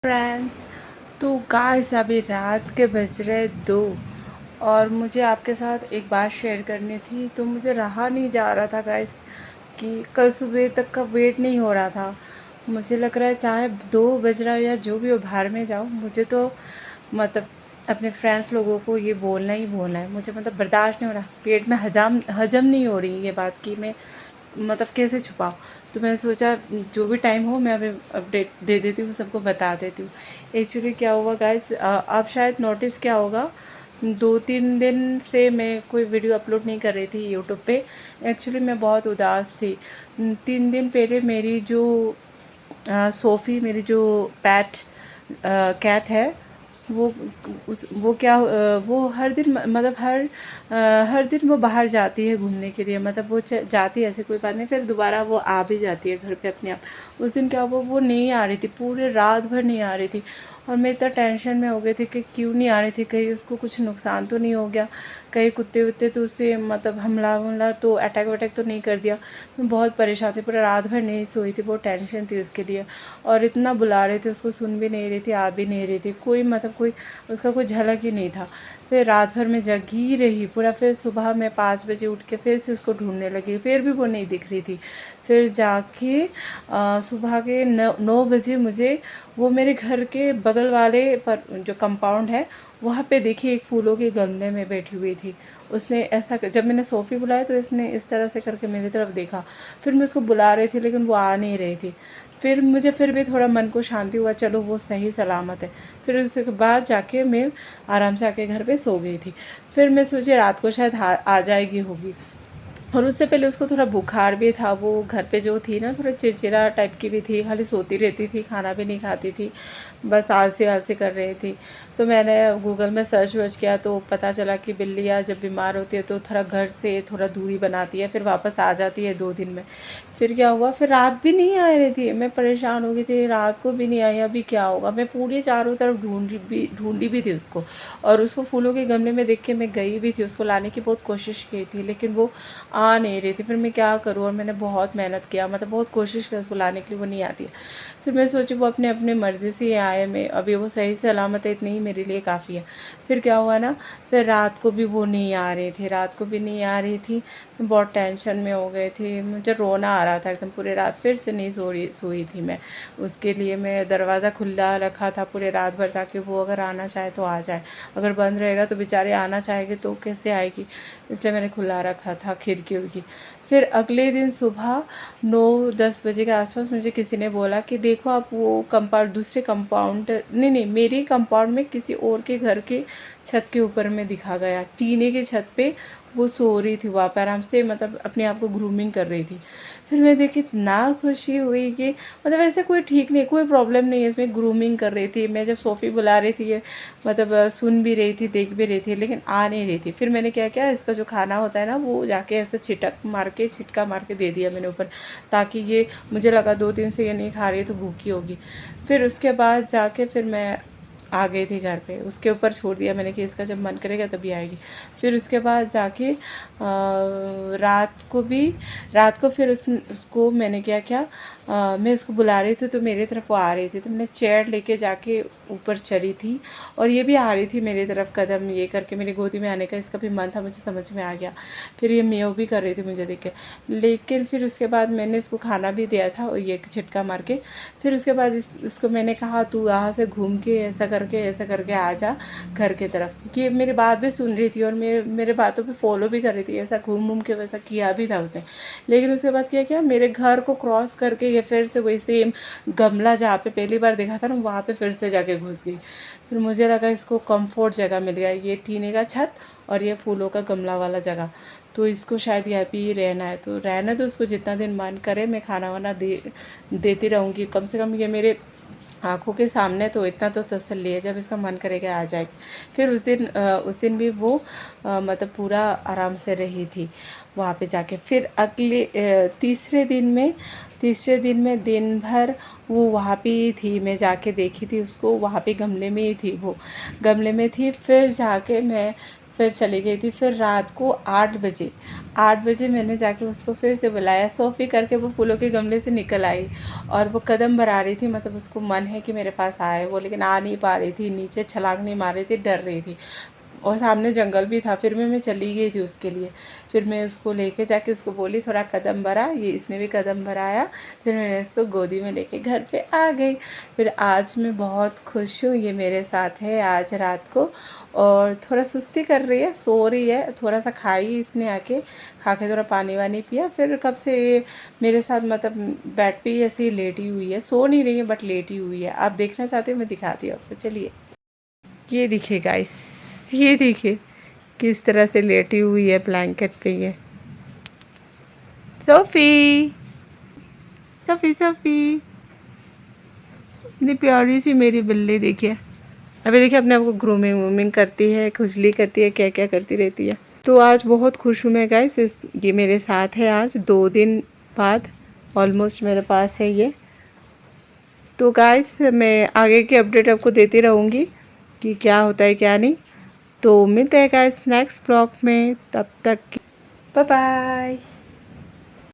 Friends, तो guys अभी रात के बज रहे 2 और मुझे आपके साथ एक बात शेयर करनी थी। तो मुझे रहा नहीं जा रहा था गाइस कि कल सुबह तक का वेट नहीं हो रहा था। मुझे लग रहा है चाहे 2 बज रहा है या जो भी हो, बाहर में जाओ, मुझे तो मतलब अपने फ्रेंड्स लोगों को ये बोलना ही बोलना है। मुझे मतलब बर्दाश्त नहीं हो रहा, पेट में हजम नहीं हो रही ये बात कि मैं मतलब कैसे छुपाऊँ। तो मैंने सोचा जो भी टाइम हो मैं अभी अपडेट दे देती हूँ, सबको बता देती हूँ। एक्चुअली क्या हुआ गाइस, आप शायद नोटिस किया होगा, 2-3 दिन से मैं कोई वीडियो अपलोड नहीं कर रही थी यूट्यूब पे। एक्चुअली मैं बहुत उदास थी। 3 दिन पहले मेरी जो सोफ़ी, मेरी जो कैट है, वो वो क्या वो हर दिन मतलब हर दिन वो बाहर जाती है घूमने के लिए। मतलब वो जाती है, ऐसे कोई बात नहीं, फिर दोबारा वो आ भी जाती है घर पे अपने आप। उस दिन क्या हुआ, वो नहीं आ रही थी, पूरे रात भर नहीं आ रही थी। और मैं इतना टेंशन में हो गई थी कि क्यों नहीं आ रही थी, कहीं उसको कुछ नुकसान तो नहीं हो गया, कहीं कुत्ते वुत्ते तो उससे मतलब हमला तो अटैक वटैक तो नहीं कर दिया। मैं बहुत परेशान थी, पूरा रात भर नहीं सोई थी, बहुत टेंशन थी उसके लिए। और इतना बुला रहे थे उसको, सुन भी नहीं रही थी, आ भी नहीं रही थी, कोई मतलब कोई उसका कोई झलक ही नहीं था। फिर रात भर में जगी रही पूरा। फिर सुबह मैं 5 बजे उठ के फिर से उसको ढूंढने लगी, फिर भी वो नहीं दिख रही थी। फिर जाके सुबह के 9 बजे मुझे वो मेरे घर के बगल वाले पर जो कंपाउंड है वहाँ पे देखी, एक फूलों के गमले में बैठी हुई थी। उसने ऐसा जब मैंने सोफ़ी बुलाया तो इसने इस तरह से करके मेरी तरफ देखा। फिर मैं उसको बुला रही थी लेकिन वो आ नहीं रही थी। फिर मुझे फिर भी थोड़ा मन को शांति हुआ, चलो वो सही सलामत है। फिर उसके बाद जाके मैं आराम से आके घर पे सो गई थी। फिर मैं सोची रात को शायद आ जाएगी होगी। और उससे पहले उसको थोड़ा बुखार भी था। वो घर पे जो थी ना, थोड़ा चिड़चिड़ा टाइप की भी थी, खाली सोती रहती थी, खाना भी नहीं खाती थी, बस आलसी आलसी कर रही थी। तो मैंने गूगल में सर्च वर्च किया तो पता चला कि बिल्लियाँ जब बीमार होती है तो थोड़ा घर से थोड़ा दूरी बनाती है, फिर वापस आ जाती है 2 दिन में। फिर क्या हुआ, फिर रात भी नहीं आ रही थी, मैं परेशान हो गई थी, रात को भी नहीं आई, अभी क्या होगा। मैं पूरी चारों तरफ ढूंढी भी थी उसको। और उसको फूलों के गमले में देख के मैं गई भी थी, उसको लाने की बहुत कोशिश की थी, लेकिन वो आ नहीं रही थी। फिर मैं क्या करूँ, और मैंने बहुत मेहनत किया, मतलब बहुत कोशिश की उसको लाने के लिए, वो नहीं आती है। फिर मैं सोची वो अपने अपने मर्ज़ी से ही आए, मैं अभी वो सही सलामत है, इतनी ही मेरे लिए काफ़ी है। फिर क्या हुआ ना, फिर रात को भी वो नहीं आ रही थी, रात को भी नहीं आ रही थी। मैं बहुत टेंशन में हो गई थी, मुझे रोना आ रहा था एकदम पूरे रात। फिर से नहीं सोई थी मैं। उसके लिए मैं दरवाज़ा खुला रखा था पूरे रात भर, ताकि वो अगर आना चाहे तो आ जाए, अगर बंद रहेगा तो बेचारे आना चाहेंगे तो कैसे आएगी। इसलिए मैंने खुला रखा था खिड़की उड़की। फिर अगले दिन सुबह 9-10 बजे के आसपास मुझे किसी ने बोला कि देखो आप वो कंपाउंड, दूसरे कंपाउंड नहीं, मेरे कंपाउंड में किसी और के घर के छत के ऊपर में दिखा गया, टीने की छत पे वो सो रही थी वहाँ पे आराम से, मतलब अपने आप को ग्रूमिंग कर रही थी। फिर मैं देखी, इतना खुशी हुई कि मतलब ऐसे कोई ठीक नहीं, कोई प्रॉब्लम नहीं है इसमें, ग्रूमिंग कर रही थी। मैं जब सोफ़ी बुला रही थी, ये मतलब सुन भी रही थी, देख भी रही थी, लेकिन आ नहीं रही थी। फिर मैंने क्या किया, इसका जो खाना होता है ना, वो जाके ऐसे छिटका मार के दे दिया मैंने ऊपर, ताकि ये, मुझे लगा 2 दिन से ये नहीं खा रही है तो भूखी होगी। फिर उसके बाद जाके फिर मैं आ गई थी घर पे, उसके ऊपर छोड़ दिया मैंने कि इसका जब मन करेगा तभी आएगी। फिर उसके बाद जाके रात को फिर उसको मैंने क्या किया, मैं उसको बुला रही थी तो मेरी तरफ वो आ रही थी, तो मैंने चेयर लेके जाके ऊपर चढ़ी थी, और ये भी आ रही थी मेरी तरफ, कदम ये करके मेरी गोदी में आने का इसका भी मन था, मुझे समझ में आ गया। फिर ये मेव भी कर रही थी मुझे देख के। लेकिन फिर उसके बाद मैंने इसको खाना भी दिया था, और ये झटका मार के। फिर उसके बाद इसको मैंने कहा तू यहाँ से घूम के ऐसा करके आ जा घर की तरफ। ये मेरी बात भी सुन रही थी और मेरे बातों पे फॉलो भी कर रही थी, ऐसा घूम के वैसा किया भी था उसने। लेकिन उसके बाद क्या किया, मेरे घर को क्रॉस करके ये फिर से वही सेम गमला जहाँ पे पहली बार देखा था ना, वहाँ पे फिर से जाके घुस गई। फिर मुझे लगा इसको कंफर्ट जगह मिल गया, ये टीने का छत और ये फूलों का गमला वाला जगह, तो इसको शायद यहाँ पे ही रहना है। तो रहना तो उसको जितना दिन मन करे, मैं खाना वाना देती रहूँगी, कम से कम ये मेरे आँखों के सामने, तो इतना तो तसल्ली है, जब इसका मन करेगा आ जाएगी। फिर उस दिन भी वो मतलब पूरा आराम से रही थी वहाँ पे जाके। फिर अगले तीसरे दिन में दिन भर वो वहाँ पे ही थी, मैं जाके देखी थी उसको, वहाँ पे गमले में ही थी, वो गमले में थी। फिर जाके मैं फिर चली गई थी। फिर रात को 8 बजे मैंने जाके उसको फिर से बुलाया, सोफ़ी करके वो फूलों के गमले से निकल आई और वो कदम भरा रही थी, मतलब उसको मन है कि मेरे पास आए वो, लेकिन आ नहीं पा रही थी, नीचे छलांग नहीं मार रही थी, डर रही थी और सामने जंगल भी था। फिर मैं चली गई थी उसके लिए। फिर मैं उसको लेके जाके उसको बोली थोड़ा कदम भरा, ये इसने भी कदम भराया। फिर मैंने इसको गोदी में लेके घर पे आ गई। फिर आज मैं बहुत खुश हूँ, ये मेरे साथ है आज रात को। और थोड़ा सुस्ती कर रही है, सो रही है, थोड़ा सा खाई इसने आके, खा के थोड़ा पानी वानी पिया। फिर कब से ये मेरे साथ मतलब बेड पे ही ऐसी लेटी हुई है, सो नहीं रही है बट लेटी हुई है। आप देखना चाहते हो मैं दिखाती हूँ आपको, चलिए। ये देखिए गाइस, ये देखिए किस तरह से लेटी हुई है ब्लैंकेट पे ये। सोफ़ी, सोफ़ी, सोफ़ी, इतनी प्यारी सी मेरी बिल्ली देखिए। अभी देखिए अपने आप को ग्रूमिंग वूमिंग करती है, खुजली करती है, क्या क्या करती रहती है। तो आज बहुत खुश हूँ मैं गाइस, ये मेरे साथ है आज 2 दिन बाद ऑलमोस्ट मेरे पास है ये। तो गाइस मैं आगे की अपडेट आपको देती रहूँगी कि क्या होता है क्या नहीं। तो मिलते हैं गाइस नेक्स्ट ब्लॉग में, तब तक बाय बाय।